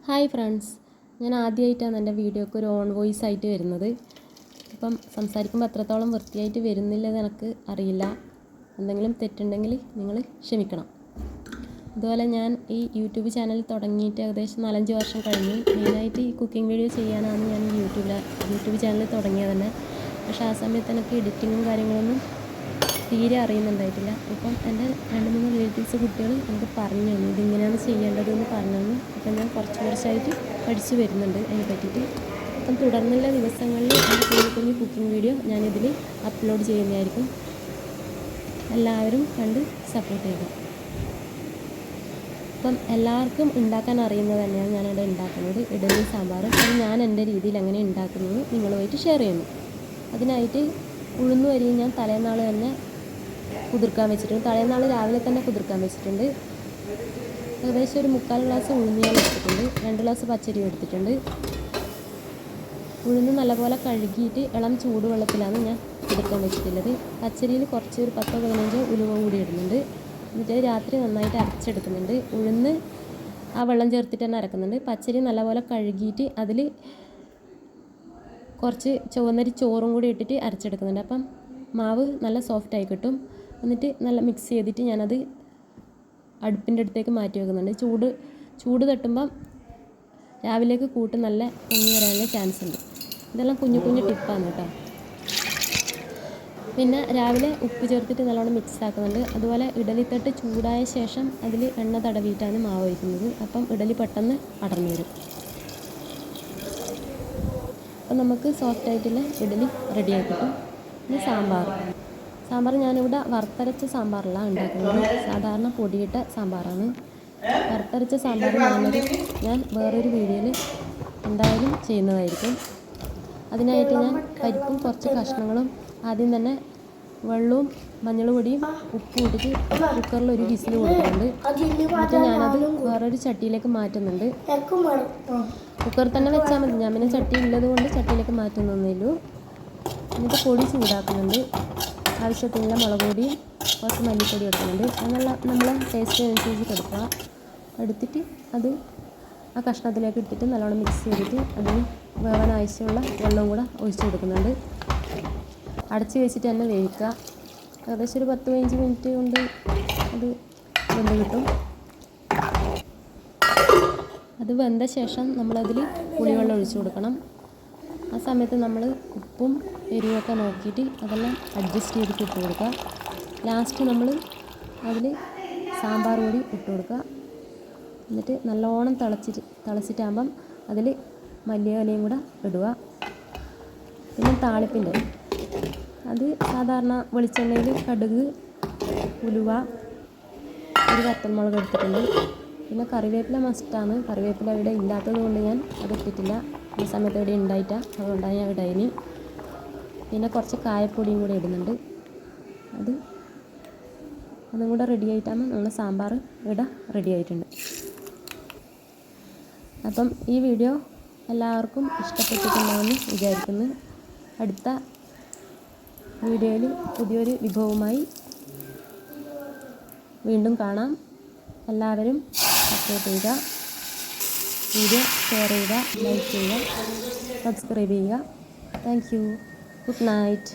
Hi friends, ഞാൻ ആദ്യമായിട്ടാണ് എൻ്റെ വീഡിയോക്ക് ഒരു ഓൺ വോയിസ് ആയിട്ട് വരുന്നത്. അപ്പം സംസാരിക്കുമ്പോൾ അത്രത്തോളം വൃത്തിയായിട്ട് വരുന്നില്ലെന്ന് എനിക്ക് അറിയില്ല. എന്തെങ്കിലും തെറ്റുണ്ടെങ്കിൽ നിങ്ങൾ ക്ഷമിക്കണം. അതുപോലെ ഞാൻ ഈ യൂട്യൂബ് ചാനൽ തുടങ്ങിയിട്ട് ഏകദേശം 4-5 വർഷം കഴിഞ്ഞു. മെയിനായിട്ട് ഈ കുക്കിംഗ് വീഡിയോ ചെയ്യാനാണ് ഞാൻ ഈ യൂട്യൂബ് ചാനൽ തുടങ്ങിയത് തന്നെ. പക്ഷേ ആ സമയത്ത് എനിക്ക് എഡിറ്റിങ്ങും കാര്യങ്ങളൊന്നും തീരെ അറിയുന്നുണ്ടായിട്ടില്ല. ഇപ്പം എൻ്റെ 2-3 റിലേറ്റീവ്സ് കുട്ടികൾ എനിക്ക് പറഞ്ഞു തന്നു ഇതിങ്ങനെയാണ് ചെയ്യേണ്ടതെന്ന് പറഞ്ഞു തന്നു. അപ്പം ഞാൻ കുറച്ചായിട്ട് പഠിച്ചു വരുന്നുണ്ട് അതിനെ പറ്റിയിട്ട്. അപ്പം തുടർന്നുള്ള ദിവസങ്ങളിൽ എൻ്റെ കുഞ്ഞു കുക്കിംഗ് വീഡിയോ ഞാനിതിൽ അപ്ലോഡ് ചെയ്യുന്നതായിരിക്കും. എല്ലാവരും കണ്ട് സപ്പോർട്ട് ചെയ്യുക. അപ്പം എല്ലാവർക്കും ഉണ്ടാക്കാൻ അറിയുന്നത് തന്നെയാണ് ഞാനിവിടെ ഉണ്ടാക്കുന്നത്. ഇഡലി സാമ്പാർ അത് ഞാൻ എൻ്റെ രീതിയിൽ എങ്ങനെ ഉണ്ടാക്കുന്നത് നിങ്ങളുമായിട്ട് ഷെയർ ചെയ്യുന്നു. അതിനായിട്ട് ഉഴുന്ന് അരിയും ഞാൻ തലേനാൾ തന്നെ കുതിർക്കാൻ വെച്ചിട്ടുണ്ട്. തലേനാൾ രാവിലെ തന്നെ കുതിർക്കാൻ വെച്ചിട്ടുണ്ട്. ഏകദേശം ഒരു 3/4 ഗ്ലാസ് ഉഴുന്ന് ഞാൻ എടുത്തിട്ടുണ്ട്. 2 ഗ്ലാസ് പച്ചരി എടുത്തിട്ടുണ്ട്. ഉഴുന്ന് നല്ലപോലെ കഴുകിയിട്ട് ഇളം ചൂടുവെള്ളത്തിലാണ് ഞാൻ കുതിർക്കാൻ വെച്ചിട്ടുള്ളത്. പച്ചരിയിൽ കുറച്ച് ഒരു 10-15 ഉലുവ കൂടി ഇടുന്നുണ്ട്. എന്നിട്ട് രാത്രി നന്നായിട്ട് അരച്ചെടുക്കുന്നുണ്ട്. ഉഴുന്ന് ആ വെള്ളം ചേർത്തിട്ട് തന്നെ അരക്കുന്നുണ്ട്. പച്ചരി നല്ലപോലെ കഴുകിയിട്ട് അതിൽ കുറച്ച് ചുവന്നരി ചോറും കൂടി ഇട്ടിട്ട് അരച്ചെടുക്കുന്നുണ്ട്. അപ്പം മാവ് നല്ല സോഫ്റ്റായി കിട്ടും. എന്നിട്ട് നല്ല മിക്സ് ചെയ്തിട്ട് ഞാനത് അടുപ്പിൻ്റെ അടുത്തേക്ക് മാറ്റി വെക്കുന്നുണ്ട്. ചൂട് തട്ടുമ്പം രാവിലേക്ക് കൂട്ട് നല്ല പൊങ്ങി വരാനുള്ള ചാൻസ് ഉണ്ട്. ഇതെല്ലാം കുഞ്ഞു ടിപ്പാണ് കേട്ടോ. പിന്നെ രാവിലെ ഉപ്പ് ചേർത്തിട്ട് നല്ലോണം മിക്സ് ആക്കുന്നുണ്ട്. അതുപോലെ ഇഡലിത്തട്ട് ചൂടായ ശേഷം അതിൽ എണ്ണ തടവിയിട്ടാണ് മാവ് വയ്ക്കുന്നത്. അപ്പം ഇഡലി പെട്ടെന്ന് അടർന്നു വരും. അപ്പം നമുക്ക് സോഫ്റ്റായിട്ടുള്ള ഇഡലി റെഡിയാക്കി കിട്ടും. ഇനി സാമ്പാർ ഞാനിവിടെ വറുത്തരച്ച സാമ്പാറല്ല ഉണ്ടാക്കുന്നത്. സാധാരണ പൊടിയിട്ട സാമ്പാറാണ്. വറുത്തരച്ച സാമ്പാർ ഞാൻ വേറൊരു വീഡിയോയിൽ എന്തായാലും ചെയ്യുന്നതായിരിക്കും. അതിനായിട്ട് ഞാൻ പരിപ്പും കുറച്ച് കഷ്ണങ്ങളും ആദ്യം തന്നെ വെള്ളവും മഞ്ഞൾപ്പൊടിയും ഉപ്പും ഇട്ടിട്ട് കുക്കറിൽ ഒരു വിസിൽ കൊടുക്കുന്നുണ്ട്. എന്നിട്ട് ഞാനത് വേറൊരു ചട്ടിയിലേക്ക് മാറ്റുന്നുണ്ട്. കുക്കറിൽ തന്നെ വെച്ചാൽ മതി. ഞാൻ പിന്നെ ചട്ടി ഉള്ളത് കൊണ്ട് ചട്ടിയിലേക്ക് മാറ്റുന്നൊന്നുമില്ലൂ. എന്നിട്ട് പൊടി ചൂടാക്കുന്നുണ്ട്. ആവശ്യത്തിനുള്ള മുളക് പൊടിയും കുറച്ച് മല്ലിപ്പൊടി എടുക്കുന്നുണ്ട്. അതെല്ലാം നമ്മളെ ടേസ്റ്റിനനുസരിച്ച് എടുക്കുക. എടുത്തിട്ട് അത് ആ കഷ്ണത്തിലേക്ക് ഇട്ടിട്ട് നല്ലോണം മിക്സ് ചെയ്തിട്ട് അതിന് വേവാൻ ആവശ്യമുള്ള വെള്ളവും കൂടെ ഒഴിച്ച് കൊടുക്കുന്നുണ്ട്. അടച്ച് വെച്ചിട്ട് തന്നെ വേവിക്കുക. ഏകദേശം ഒരു 10-15 മിനിറ്റ് കൊണ്ട് അത് വെന്ത് കിട്ടും. അത് വെന്ത ശേഷം നമ്മളതിൽ പുളിവെള്ളം ഒഴിച്ച് കൊടുക്കണം. ആ സമയത്ത് നമ്മൾ ഉപ്പും എരിവൊക്കെ നോക്കിയിട്ട് അതെല്ലാം അഡ്ജസ്റ്റ് ചെയ്തിട്ട് ഇട്ട് കൊടുക്കുക. ലാസ്റ്റ് നമ്മൾ അതിൽ സാമ്പാർ പൊടി ഇട്ട് കൊടുക്കുക. എന്നിട്ട് നല്ലോണം തിളച്ചിട്ടാകുമ്പം അതിൽ മല്ലിയിലയും കൂടെ ഇടുക. പിന്നെ താളിപ്പിൻ്റെ അത് സാധാരണ വെളിച്ചെണ്ണയിൽ കടുക്, ഉലുവ, ഒരു വറ്റൽമുളക് എടുത്തിട്ടുണ്ട്. പിന്നെ കറിവേപ്പില മസ്റ്റാണ്. കറിവേപ്പില ഇവിടെ ഇല്ലാത്തത് കൊണ്ട് ഞാൻ അത് ഇട്ടിട്ടില്ല. ഈ സമയത്ത് ഇവിടെ ഉണ്ടായിട്ടാണ്, അതുകൊണ്ടാണ് ഞാൻ ഇടയിന്. പിന്നെ കുറച്ച് കായപ്പൊടിയും കൂടെ ഇടുന്നുണ്ട്. അതും കൂടെ റെഡി ആയിട്ടാകുമ്പോൾ നമ്മൾ സാമ്പാർ ഇവിടെ റെഡി ആയിട്ടുണ്ട്. അപ്പം ഈ വീഡിയോ എല്ലാവർക്കും ഇഷ്ടപ്പെട്ടിട്ടുണ്ടാവുമെന്ന് വിചാരിക്കുന്നു. അടുത്ത വീഡിയോയിൽ പുതിയൊരു വിഭവവുമായി വീണ്ടും കാണാം. എല്ലാവരും സപ്പോർട്ട് ചെയ്യുക, വീഡിയോ ഷെയർ ചെയ്യുക, ലൈക്ക് ചെയ്യുക, സബ്സ്ക്രൈബ് ചെയ്യുക. Thank you. Good night.